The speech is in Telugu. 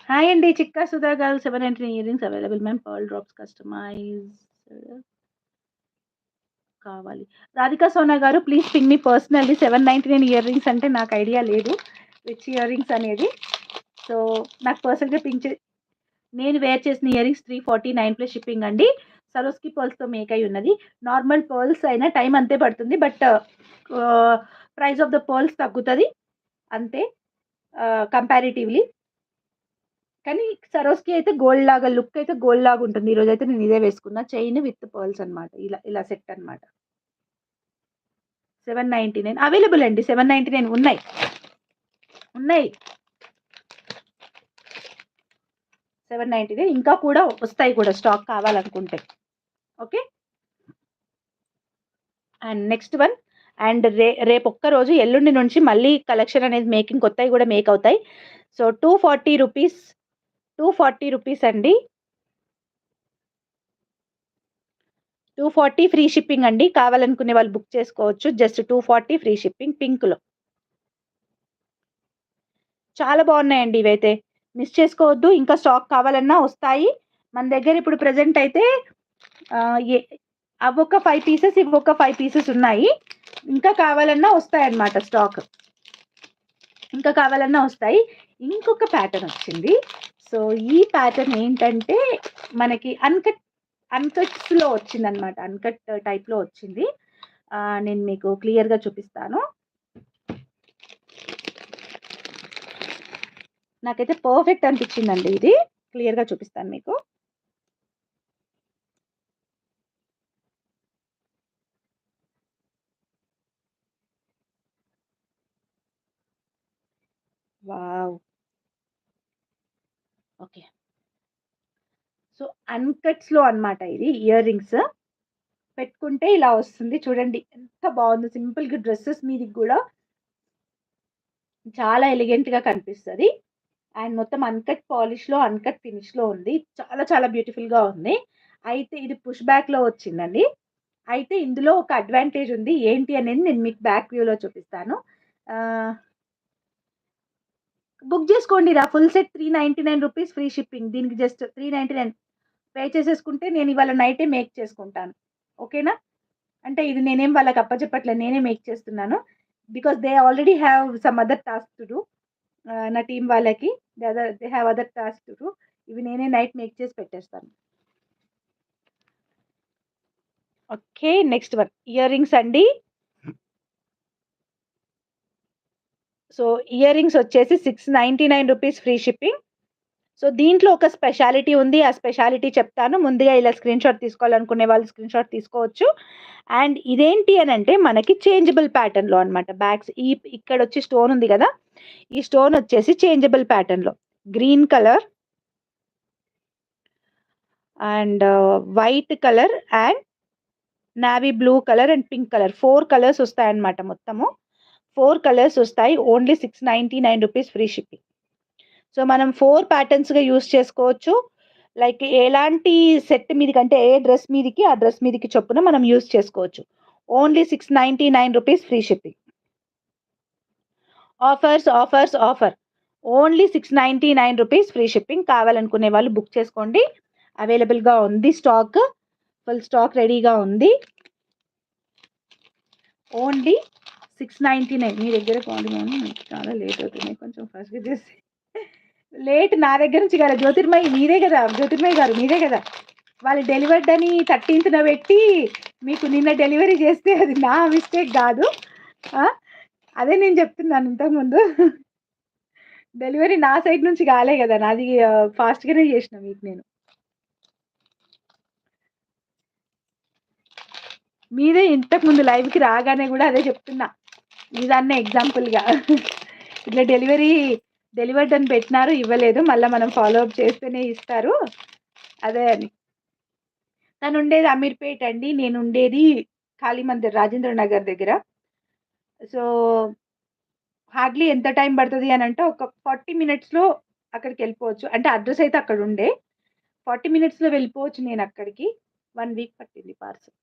హాయ్ అండి. చిక్కా సుధా గారు 799 earrings available ma'am. Pearl drops customise కావాలి. రాధికా సోనా గారు please ping me personally. 799 earrings అంటే నాకు ఐడియా లేదు. విచ్ ఇయరింగ్స్ అనేది. సో, నాకు పర్సనల్‌గా పింగ్ చే నేను వేర్ చేసిన ఇయరింగ్స్ 349 ప్లస్ షిప్పింగ్ అండి. సరోస్కి పర్ల్స్‌తో మేక్ అయ్యి ఉన్నది. నార్మల్ పర్ల్స్ అయినా టైం అంతే పడుతుంది. But price of the pearls తగ్గుతది. అంతే కంపారిటివ్‌లీ. కానీ సరోస్‌కి అయితే గోల్డ్ లాగా లుక్ అయితే గోల్డ్ లాగా ఉంటుంది. ఈరోజైతే నేను ఇదే వేసుకున్నా. చైన్ విత్ పర్ల్స్ అన్నమాట. ఇలా ఇలా సెట్ అన్నమాట. 799 అవైలబుల్ అండి. 799 ఉన్నాయి. ఉన్నాయి. 799 ఇంకా కూడా వస్తాయి కూడా స్టాక్ కావాలనుకుంటే. Okay. And next one and రేపొక్క రోజు ఎల్లుండి నుంచి మళ్ళీ కలెక్షన్ అనేది మేకింగ్ కొత్తవి కూడా మేక్ అవుతాయి. సో, 240 రూపీస్ 240 రూపీస్ అండి. 240 ఫ్రీ షిప్పింగ్ అండి. కావాలనుకునే వాళ్ళు బుక్ చేసుకోవచ్చు. జస్ట్ 240 ఫ్రీ షిప్పింగ్ పింక్‌లో. చాలా బాగున్నాయండి ఇవైతే. మిస్ చేసుకోవద్దు. ఇంకా స్టాక్ కావాలన్నా వస్తాయి. మన దగ్గర ఇప్పుడు ప్రెజెంట్ అయితే ఆహ్, ఎ అవొక 5 పీసెస్, ఇవొక 5 పీసెస్ ఉన్నాయి. ఇంకా కావాలన్నా వస్తాయన్నమాట స్టాక్. ఇంకా కావాలన్నా వస్తాయి. ఇంకొక ప్యాటర్న్ వచ్చింది. సో, ఈ ప్యాటర్న్ ఏంటంటే మనకి అన్‌కట్స్‌లో వచ్చిందన్నమాట. అన్‌కట్ టైప్‌లో వచ్చింది. నేను మీకు క్లియర్‌గా చూపిస్తాను. నాకైతే పర్ఫెక్ట్ అనిపించిందండి ఇది. క్లియర్‌గా చూపిస్తాను మీకు. వావ్! ఓకే. సో, అన్‌కట్స్‌లో అన్నమాట ఇది ఇయర్ రింగ్స్. పెట్టుకుంటే ఇలా వస్తుంది. చూడండి ఎంత బావుందో. సింపుల్‌గా డ్రెసెస్ మీదకి గూడా చాలా ఎలిగెంట్‌గా కనిపిస్తది. అండ్ మొత్తం అన్‌కట్ పాలిష్‌లో, అన్‌కట్ ఫినిష్‌లో ఉంది. చాలా చాలా బ్యూటిఫుల్‌గా ఉంది. అయితే ఇది పుష్ బ్యాక్‌లో వచ్చిందండి. అయితే ఇందులో ఒక అడ్వాంటేజ్ ఉంది. ఏంటి అనేది నేను మీకు బ్యాక్ వ్యూలో చూపిస్తాను. ఆహ్, బుక్ చేసుకోండిరా full set 399 rupees free shipping. దీనికి జస్ట్ 399 పే చేసేసుకుంటే నేను ఇవాళ నైటే మేక్ చేసుకుంటాను. ఓకేనా? అంటే ఇది నేనేం వాళ్ళకి అప్పచెప్పట్లేదు. నేనే మేక్ చేస్తున్నాను. Because they already have some other task to do. నా టీమ్ వాళ్ళకి they have other task to do. ఇవి నేనే నైట్ మేక్ చేసి పెట్టేస్తాను. Okay. Next one ear rings అండి. సో, ఇయర్ రింగ్స్ వచ్చేసి 699 రూపీస్ ఫ్రీ షిప్పింగ్. సో, దీంట్లో ఒక స్పెషాలిటీ ఉంది. ఆ స్పెషాలిటీ చెప్తాను. ముందుగా ఇలా స్క్రీన్‌షాట్ తీసుకోవాలనుకునే వాళ్ళు స్క్రీన్‌షాట్ తీసుకోవచ్చు. అండ్ ఇదేంటి అనంటే మనకి చేంజబుల్ ప్యాటర్న్‌లో అన్నమాట. ఇక్కడొచ్చి స్టోన్ ఉంది గదా! ఈ స్టోన్ వచ్చేసి చేంజబుల్ ప్యాటర్న్‌లో. Green colour and white colour and navy blue colour and pink colour 4 colours వస్తాయన్నమాట మొత్తము. 4 కలర్స్ వస్తాయి. Only 699 rupees free shipping. So, మనం 4 ప్యాటర్న్స్‌గా యూజ్ చేసుకోవచ్చు. లైక్ ఎలాంటి సెట్ మీదకంటే ఏ డ్రెస్ మీదకి, ఆ డ్రెస్ మీదకి చొప్పున మనం యూజ్ చేసుకోవచ్చు. Only 699 rupees free shipping. Offer. Only 699 rupees free shipping. కావాలనుకునే వాళ్ళు బుక్ చేసుకోండి. అవైలబుల్‌గా ఉంది స్టాక్. ఫుల్ స్టాక్ రెడీగా ఉంది. ఓన్లీ 699 మీ దగ్గర కాదు గానీ చాలా లేట్ అవుతుంది. కొంచెం ఫాస్ట్‌గా చేసి లేట్ నా దగ్గర నుంచి కాదు. జ్యోతిర్మయి మీదే గదా! జ్యోతిర్మయి గారు మీదే గదా! వాళ్ళు డెలివర్డ్ అని 13థ్‌న పెట్టి మీకు నిన్న డెలివరీ చేస్తే అది నా మిస్టేక్ గాదు. ఆ! అదే నేను చెప్తున్నాను ఇంతకుముందు. డెలివరీ నా సైడ్ నుంచి కాలే గదా! నాది ఫాస్ట్‌గానే చేసిన మీకు నేను. మీదే ఇంతకుముందు లైవ్‌కి రాగానే గూడా అదే చెప్తున్నా. ఇదన్న ఎగ్జాంపుల్‌గా. ఇట్లా డెలివర్డ్ అని పెట్టినారు ఇవ్వలేదు. మళ్ళా మనం ఫాలో అప్ చేస్తేనే ఇస్తారు. అదే అని. తనుండేది అమీర్‌పేట్ అండి. నేనుండేది కాళీమందిర్ రాజేంద్ర నగర్ దగ్గర. సో, హార్డ్‌లీ ఎంత టైం పడతది అనంటే ఒక 40 మినిట్స్‌లో అక్కడికెళ్ళిపోవచ్చు. అంటే అడ్రెస్ అయితే అక్కడుండే. 40 మినిట్స్‌లో వెళ్ళిపోవచ్చు నేనక్కడికి. 1 వీక్ పట్టింది పార్సెల్.